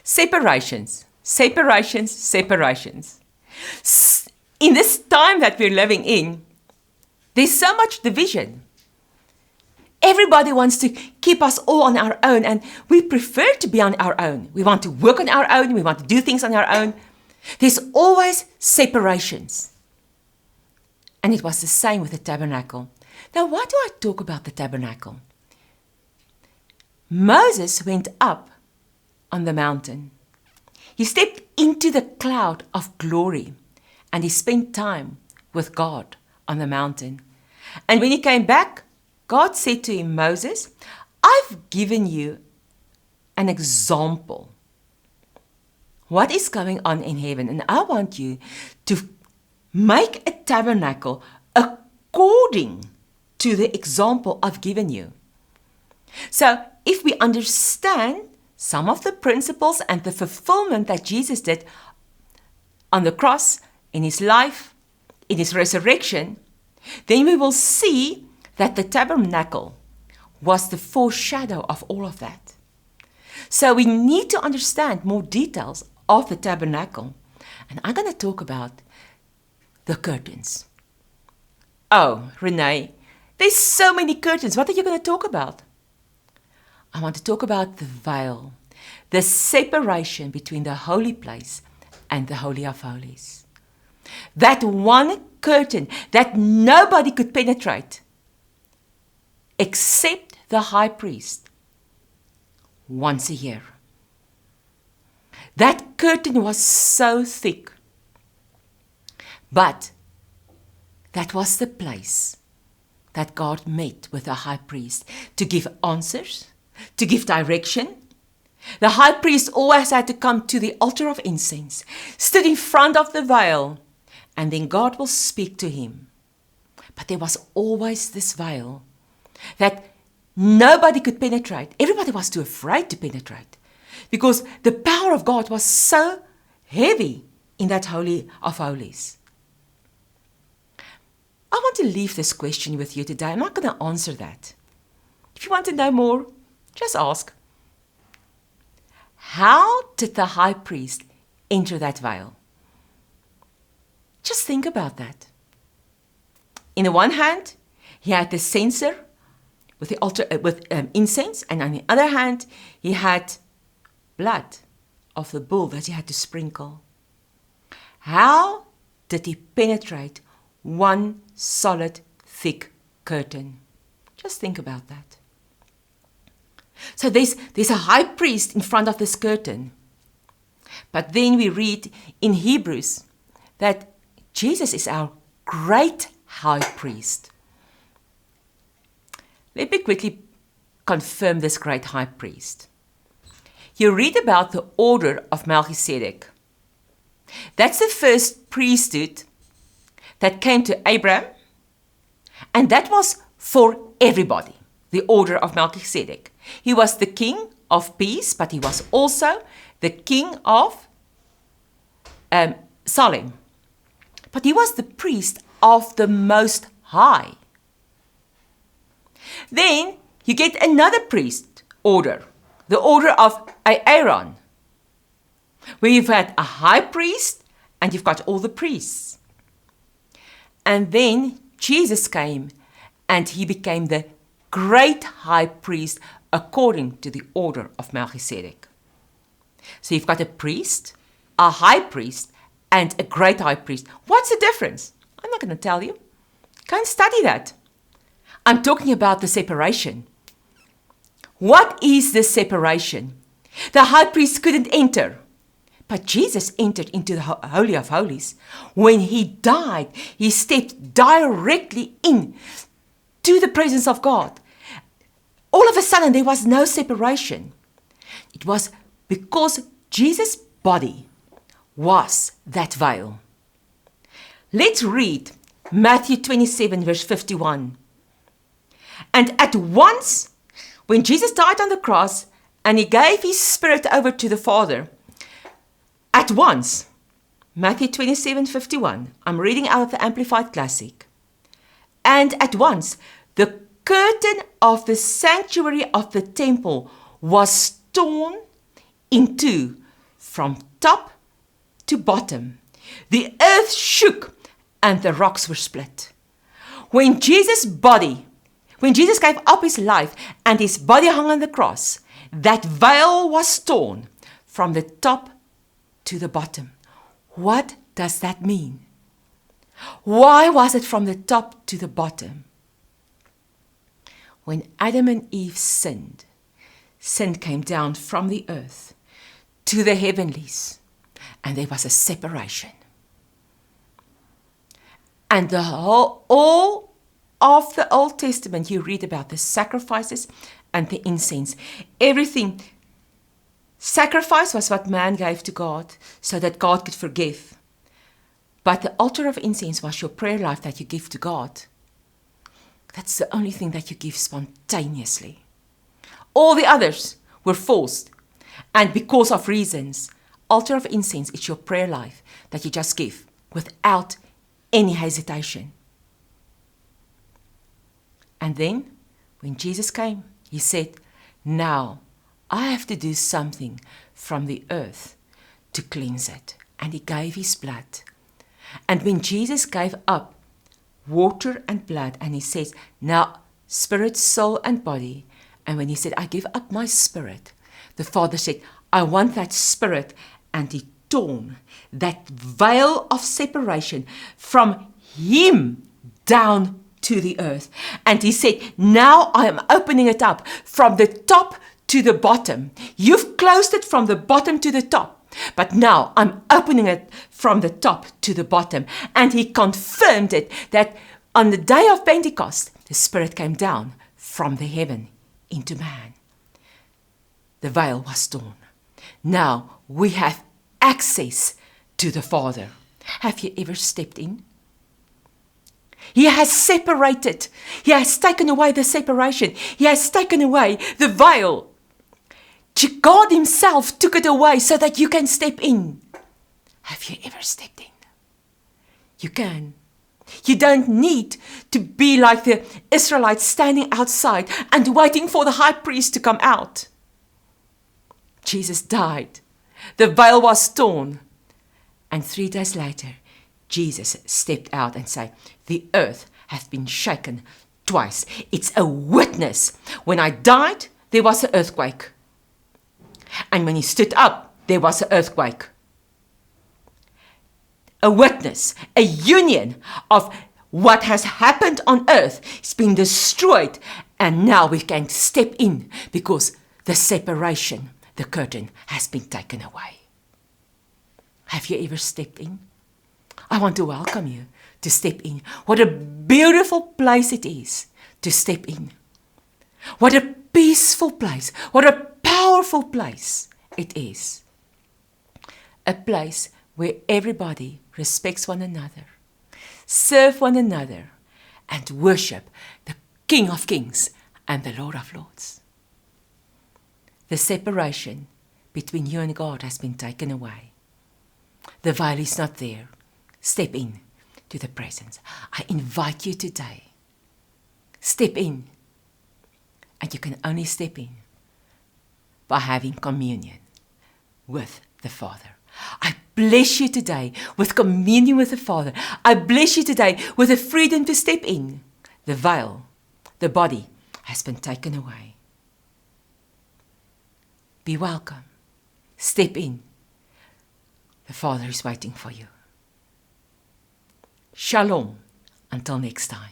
Separations, separations, separations. In this time that we're living in, there's so much division. Everybody wants to keep us all on our own, and we prefer to be on our own. We want to work on our own. We want to do things on our own. There's always separations. And it was the same with the tabernacle. Now, why do I talk about the tabernacle? Moses went up on the mountain. He stepped into the cloud of glory, and he spent time with God on the mountain. And when he came back, God said to him, Moses, I've given you an example. What is going on in heaven? And I want you to make a tabernacle according to the example I've given you. So if we understand some of the principles and the fulfillment that Jesus did on the cross, in his life, in his resurrection, then we will see that the tabernacle was the foreshadow of all of that. So we need to understand more details of the tabernacle. And I'm going to talk about the curtains. Oh, Renee, there's so many curtains. What are you going to talk about? I want to talk about the veil, the separation between the holy place and the Holy of Holies. That one curtain that nobody could penetrate except the high priest once a year. That curtain was so thick, but that was the place that God met with the high priest to give answers, to give direction. The high priest always had to come to the altar of incense, stood in front of the veil, and then God will speak to him. But there was always this veil that nobody could penetrate. Everybody was too afraid to penetrate because the power of God was so heavy in that Holy of Holies. I want to leave this question with you today. I'm not going to answer that. If you want to know more, just ask. How did the high priest enter that veil? Just think about that. In the one hand, he had the censer with the altar with incense, and on the other hand, he had blood of the bull that he had to sprinkle. How did he penetrate one solid, thick curtain? Just think about that. So there's a high priest in front of this curtain. But then we read in Hebrews that Jesus is our great high priest. Let me quickly confirm this great high priest. You read about the order of Melchizedek. That's the first priesthood that came to Abraham, and that was for everybody, the order of Melchizedek. He was the king of peace, but he was also the king of Salem. But he was the priest of the Most High. Then you get another priest order, the order of Aaron, where you've had a high priest and you've got all the priests. And then Jesus came and he became the great high priest according to the order of Melchizedek. So you've got a priest, a high priest, and a great high priest. What's the difference? I'm not going to tell you. Go and study that. I'm talking about the separation. What is the separation? The high priest couldn't enter, but Jesus entered into the Holy of Holies. When he died, he stepped directly in to the presence of God. All of a sudden, there was no separation. It was because Jesus' body was that veil. Let's read Matthew 27, verse 51. And at once, when Jesus died on the cross and he gave his spirit over to the Father, at once, Matthew 27, 51, I'm reading out of the Amplified Classic. And at once, the curtain of the sanctuary of the temple was torn in two from top to bottom. The earth shook and the rocks were split. When Jesus gave up his life and his body hung on the cross, that veil was torn from the top to the bottom. What does that mean? Why was it from the top to the bottom? When Adam and Eve sinned, sin came down from the earth to the heavenlies, and there was a separation. And all of the Old Testament, you read about the sacrifices and the incense. Everything. Sacrifice was what man gave to God so that God could forgive. But the altar of incense was your prayer life that you give to God. That's the only thing that you give spontaneously. All the others were forced. And because of reasons, altar of incense is your prayer life that you just give without any hesitation. And then, when Jesus came, he said, now I have to do something from the earth to cleanse it. And he gave his blood. And when Jesus gave up water and blood, and he says, now spirit, soul, and body. And when he said, I give up my spirit, the Father said, I want that spirit. And he torn that veil of separation from him down to the earth. And he said, now I am opening it up from the top to the bottom. You've closed it from the bottom to the top. But now I'm opening it from the top to the bottom. And he confirmed it that on the day of Pentecost, the Spirit came down from the heaven into man. The veil was torn. Now we have access to the Father. Have you ever stepped in? He has separated. He has taken away the separation. He has taken away the veil. God himself took it away so that you can step in. Have you ever stepped in? You can. You don't need to be like the Israelites standing outside and waiting for the high priest to come out. Jesus died. The veil was torn. And 3 days later, Jesus stepped out and said, the earth hath been shaken twice. It's a witness. When I died, there was an earthquake. And when he stood up, there was an earthquake. A witness, a union of what has happened on earth is being destroyed. And now we can step in because the separation, the curtain, has been taken away. Have you ever stepped in? I want to welcome you to step in. What a beautiful place it is to step in. What a peaceful place. What a powerful place it is. A place where everybody respects one another, serve one another, and worship the King of Kings and the Lord of Lords. The separation between you and God has been taken away. The veil is not there. Step in to the presence. I invite you today. Step in. And you can only step in by having communion with the Father. I bless you today with communion with the Father. I bless you today with the freedom to step in. The veil, the body, has been taken away. Be welcome. Step in. The Father is waiting for you. Shalom. Until next time.